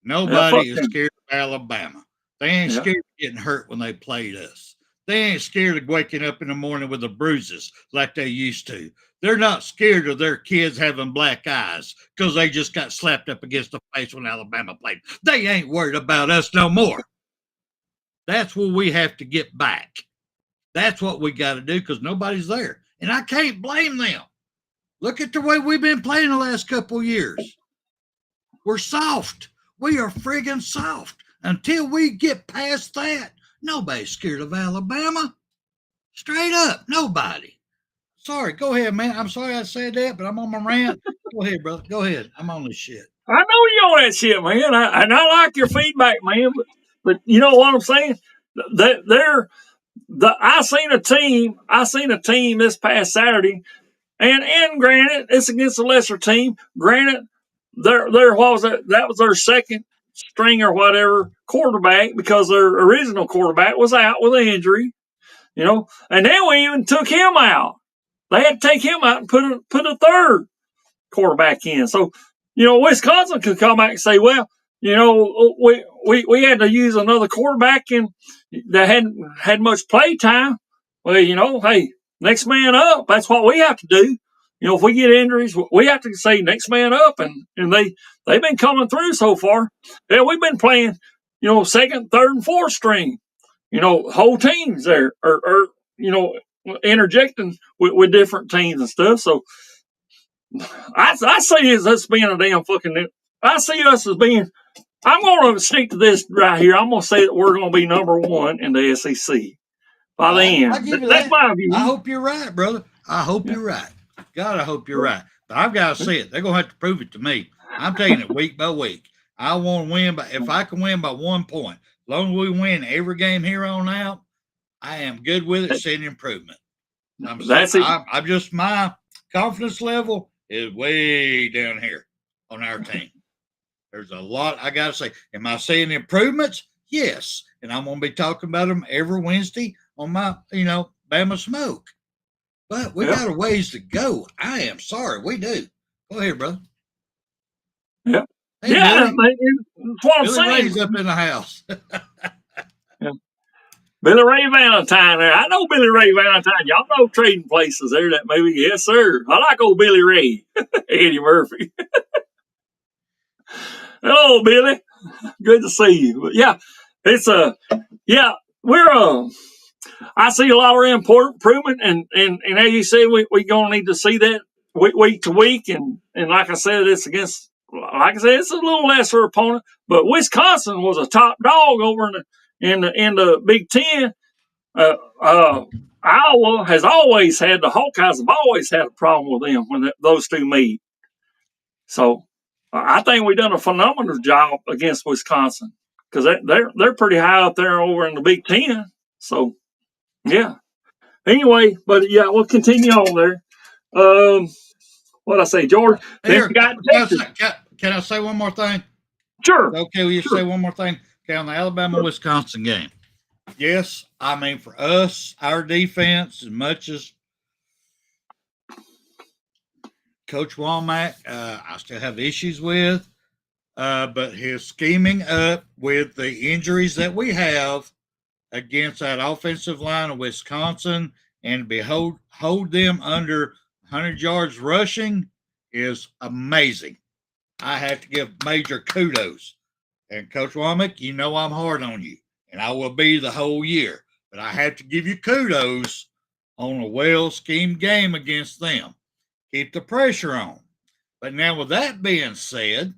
Nobody is scared of Alabama. They ain't scared of getting hurt when they played us. They ain't scared of waking up in the morning with the bruises like they used to. They're not scared of their kids having black eyes because they just got slapped up against the face when Alabama played. They ain't worried about us no more. That's what we have to get back. That's what we got to do because nobody's there. And I can't blame them. Look at the way we've been playing the last couple of years. We're soft. We are friggin' soft. Until we get past that, nobody's scared of Alabama. Straight up, nobody. Sorry, go ahead, man. I'm sorry I said that, but I'm on my rant. Go ahead, brother. Go ahead. I'm on this shit. I know you on that shit, man. I like your feedback, man. But you know what I'm saying? I seen a team this past Saturday, and granted, it's against a lesser team. Granted, their what was it? That was their second string or whatever quarterback because their original quarterback was out with an injury, and then we even took him out. They had to take him out and put a third quarterback in. So, Wisconsin could come back and say, well, we had to use another quarterback and that hadn't had much play time. Well, hey, next man up. That's what we have to do. If we get injuries, we have to say next man up, and they've been coming through so far. Yeah, we've been playing, second, third, and fourth string. Whole teams there or interjecting with different teams and stuff. So I see us being a damn fucking. I see us as being. I'm going to stick to this right here. I'm going to say that we're going to be number 1 in the SEC by the end. That's my view. I hope you're right, brother. I hope you're right. God, I hope you're right. But I've got to see it. They're going to have to prove it to me. I'm taking it week by week. I want to win, but if I can win by 1 point, as long as we win every game here on out, I am good with it. Seeing improvement. I'm just my confidence level is way down here on our team. There's a lot I got to say. Am I seeing improvements? Yes. And I'm going to be talking about them every Wednesday on my, Bama Smoke. But we got a ways to go. I am sorry. We do. Go ahead, brother. Yeah. Hey, Yeah, Billy. that's what I'm Billy saying. Ray's up in the house. Yeah. Billy Ray Valentine there. I know Billy Ray Valentine. Y'all know Trading Places there, that movie. Yes, sir. I like old Billy Ray. Eddie Murphy. Hello, Billy. Good to see you. But yeah, it's we're I see a lot of improvement, and as you said, we gonna need to see that week to week, and like I said, it's against, like I said, it's a little lesser opponent, but Wisconsin was a top dog over in the Big Ten. Iowa has always had, the Hawkeyes have always had a problem with them when those two meet. So I think we've done a phenomenal job against Wisconsin because they're pretty high up there over in the Big Ten. So yeah. Anyway, but yeah, we'll continue on there. What I say, George? Here, Got Texas. can I say one more thing? Sure. Okay, will you say one more thing? Okay, on the Alabama-Wisconsin game. Yes, I mean, for us, our defense, as much as Coach Womack, I still have issues with, but his scheming up with the injuries that we have against that offensive line of Wisconsin and hold them under 100 yards rushing is amazing. I have to give major kudos. And Coach Womack, you know I'm hard on you, and I will be the whole year. But I have to give you kudos on a well-schemed game against them. Keep the pressure on. But now, with that being said,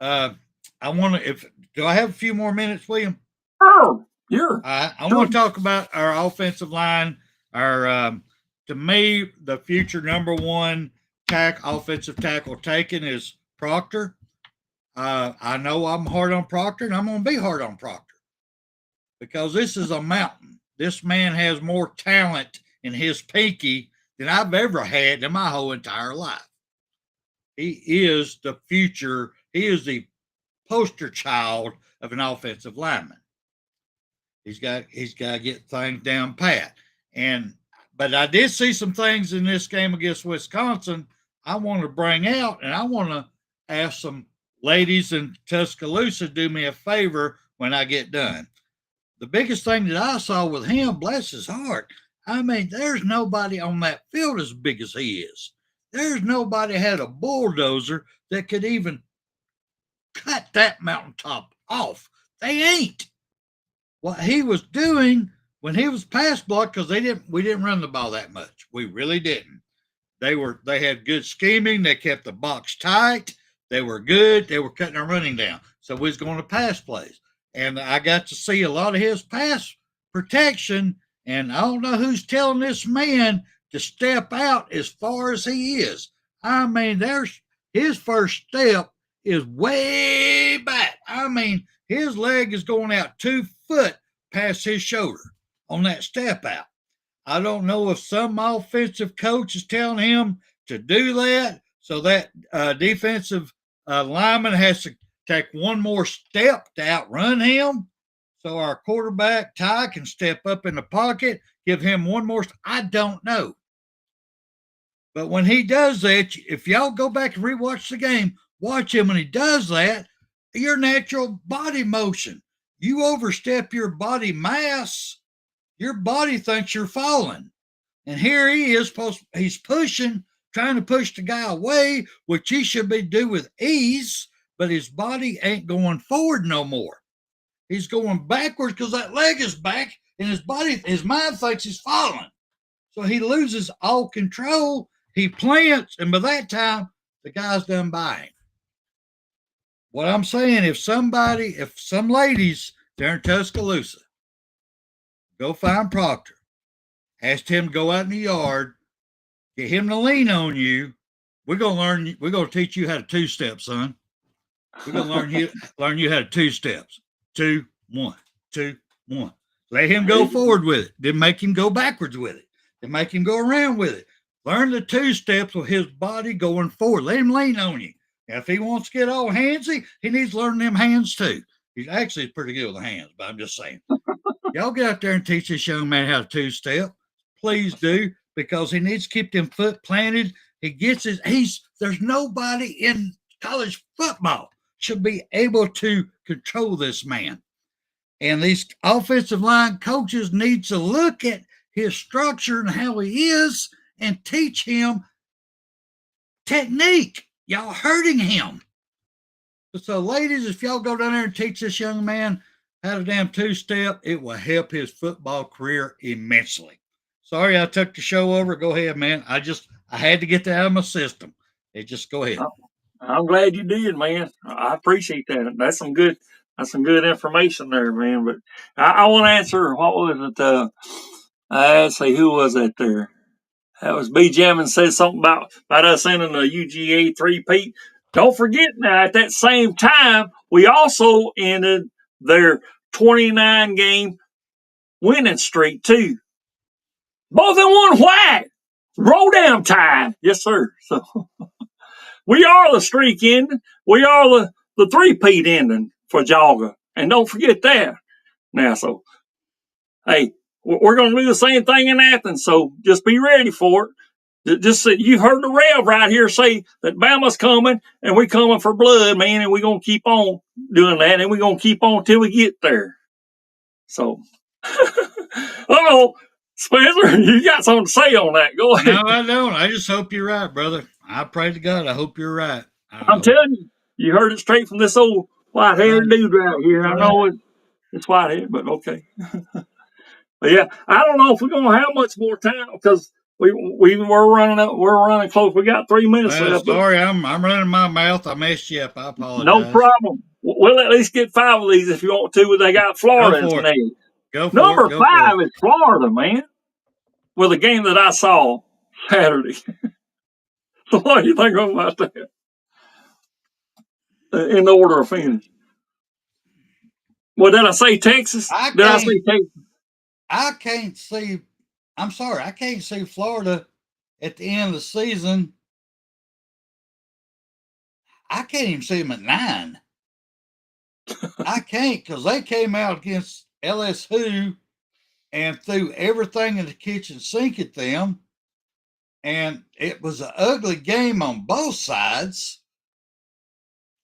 I want to. Do I have a few more minutes, William? Oh, sure. I want to talk about our offensive line. Our to me, the future number one offensive tackle taken is Proctor. I know I'm hard on Proctor, and I'm going to be hard on Proctor because this is a mountain. This man has more talent in his pinky than I've ever had in my whole entire life. He is the future. He is the poster child of an offensive lineman. He's got to get things down pat. But I did see some things in this game against Wisconsin I want to bring out, and I want to ask some ladies in Tuscaloosa do me a favor when I get done. The biggest thing that I saw with him, bless his heart, I mean, there's nobody on that field as big as he is. There's nobody had a bulldozer that could even cut that mountaintop off. They ain't. What he was doing when he was pass block, because we didn't run the ball that much. We really didn't. They had good scheming. They kept the box tight. They were good. They were cutting our running down. So we was going to pass plays. And I got to see a lot of his pass protection. And I don't know who's telling this man to step out as far as he is. I mean, his first step is way back. I mean, his leg is going out 2 foot past his shoulder on that step out. I don't know if some offensive coach is telling him to do that, so that defensive lineman has to take one more step to outrun him. So our quarterback, Ty, can step up in the pocket, give him one more. I don't know. But when he does that, if y'all go back and rewatch the game, watch him when he does that, your natural body motion. You overstep your body mass, your body thinks you're falling. And here he is, he's pushing, trying to push the guy away, which he should be do with ease, but his body ain't going forward no more. He's going backwards because that leg is back, and his mind thinks he's falling. So he loses all control. He plants, and by that time, the guy's done by him. What I'm saying, if some ladies there in Tuscaloosa go find Proctor, ask him to go out in the yard, get him to lean on you, we're gonna teach you how to two-step, son. We're gonna learn you how to two steps. 2, 1, 2, 1. Let him go forward with it. Then make him go backwards with it. Then make him go around with it. Learn the 2 steps with his body going forward. Let him lean on you. Now, if he wants to get all handsy, he needs to learn them hands too. He's actually pretty good with the hands, but I'm just saying. Y'all get out there and teach this young man how to 2-step. Please do, because he needs to keep them foot planted. He's There's nobody in college football should be able to control this man. And these offensive line coaches need to look at his structure and how he is and teach him technique. Y'all hurting him. So, ladies, if y'all go down there and teach this young man how to damn two-step, it will help his football career immensely. Sorry I took the show over. Go ahead, man. I had to get that out of my system. Just go ahead. I'm glad you did, man. I appreciate that. That's some good information there, man. But I want to answer, what was it? Let's see, who was that there? That was B. Jammon said something about us ending the UGA 3-peat. Don't forget now, at that same time, we also ended their 29-game winning streak, too. Both in one whack. Roll down time. Yes, sir. So we are the streak ending. We are the 3-peat ending for Geauga. And don't forget that. Now, so, hey, we're going to do the same thing in Athens, so just be ready for it. Just you heard the Rev right here say that Bama's coming, and we're coming for blood, man, and we're going to keep on doing that, and we're going to keep on till we get there. So, Spencer, you got something to say on that. Go ahead. No, I don't. I just hope you're right, brother. I pray to God. I hope you're right. I'm telling you, you heard it straight from this old white-haired dude right here. I know it's white-haired, but okay. But yeah, I don't know if we're going to have much more time because we're running close. We got 3 minutes left. Sorry, I'm running my mouth. I messed you up. I apologize. No problem. We'll at least get 5 of these if you want to. They got Florida in today. Number 5 is Florida, man. With a game that I saw Saturday. So what do you think about that? In the order of finish. Well, did I say Texas? Did I say Texas? I can't see. I'm sorry. I can't see Florida at the end of the season. I can't even see them at 9. I can't, because they came out against LSU and threw everything in the kitchen sink at them. And it was an ugly game on both sides.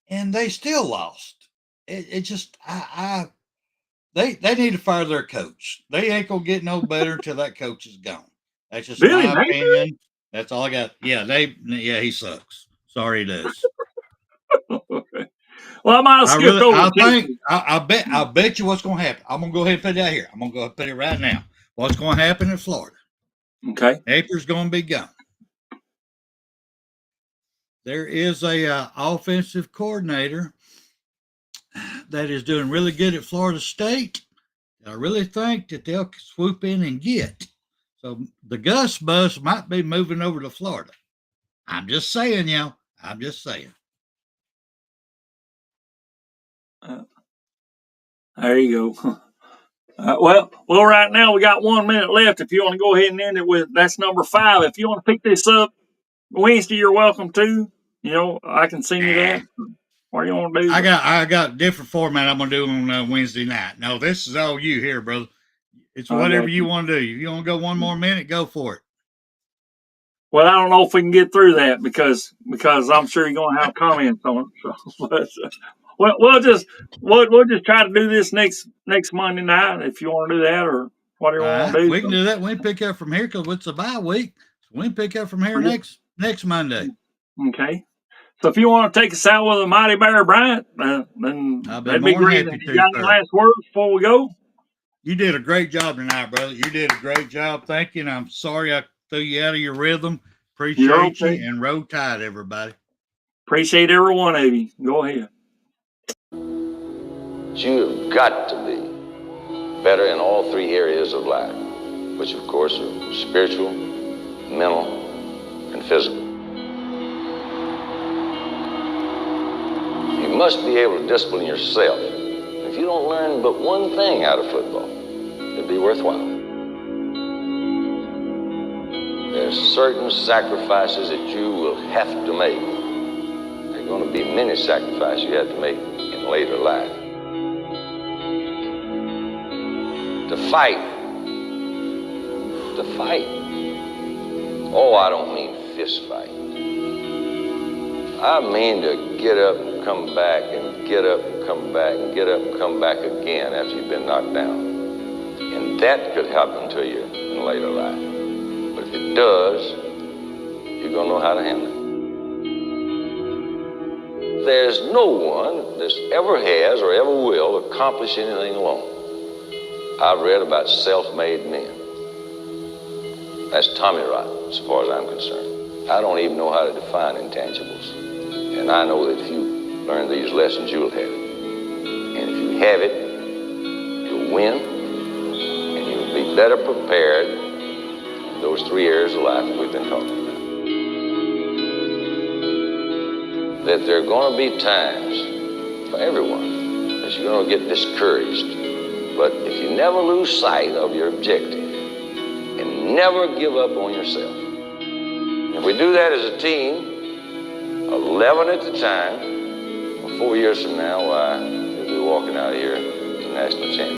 And they still lost. It just, they need to fire their coach. They ain't going to get no better until that coach is gone. That's just my opinion. That's all I got. Yeah, he sucks. Sorry, he does. Well, I might have skipped over. I bet you what's going to happen. I'm going to go ahead and put it out here. I'm going to go ahead and put it right now. What's going to happen in Florida? Okay. April's going to be gone. There is a offensive coordinator that is doing really good at Florida State. I really think that they'll swoop in and get. So the Gus bus might be moving over to Florida. I'm just saying, y'all. I'm just saying. There you go. Well, right now we got 1 minute left. If you want to go ahead and end it with, that's number 5. If you want to pick this up Wednesday, you're welcome to. You know, I can send you that. What do you want to do? I got different format I'm going to do on Wednesday night. No, this is all you here, brother. It's whatever you want to do. If you want to go 1 more minute, go for it. Well, I don't know if we can get through that because I'm sure you're going to have comments on it. So, but, we'll just try to do this next Monday night if you want to do that or whatever you want to do. We can do that. We can pick up from here because it's a bye week. So we can pick up from here next Monday. Okay. So if you want to take us out with a Mighty Bear Bryant, then that'd be great. You got any last words before we go? You did a great job tonight, brother. You did a great job. Thank you. And I'm sorry I threw you out of your rhythm. Appreciate you, and roll tide, everybody. Appreciate every one of you. Go ahead. You've got to be better in all 3 areas of life, which of course are spiritual, mental, and physical. You must be able to discipline yourself. If you don't learn but one thing out of football, it'd be worthwhile. There's certain sacrifices that you will have to make. There are going to be many sacrifices you have to make in later life. To fight. Oh, I don't mean fist fight. I mean to get up and come back and get up and come back and get up and come back again after you've been knocked down. And that could happen to you in later life. But if it does, you're going to know how to handle it. There's no one that ever has or ever will accomplish anything alone. I've read about self-made men. That's Tommy rot, as far as I'm concerned. I don't even know how to define intangibles. And I know that if you learn these lessons, you'll have it. And if you have it, you'll win, and you'll be better prepared in those 3 areas of life that we've been talking about. That there are going to be times for everyone that you're going to get discouraged. But if you never lose sight of your objective and never give up on yourself, if we do that as a team, 11 at the time, 4 years from now, why, we'll be walking out of here national champion.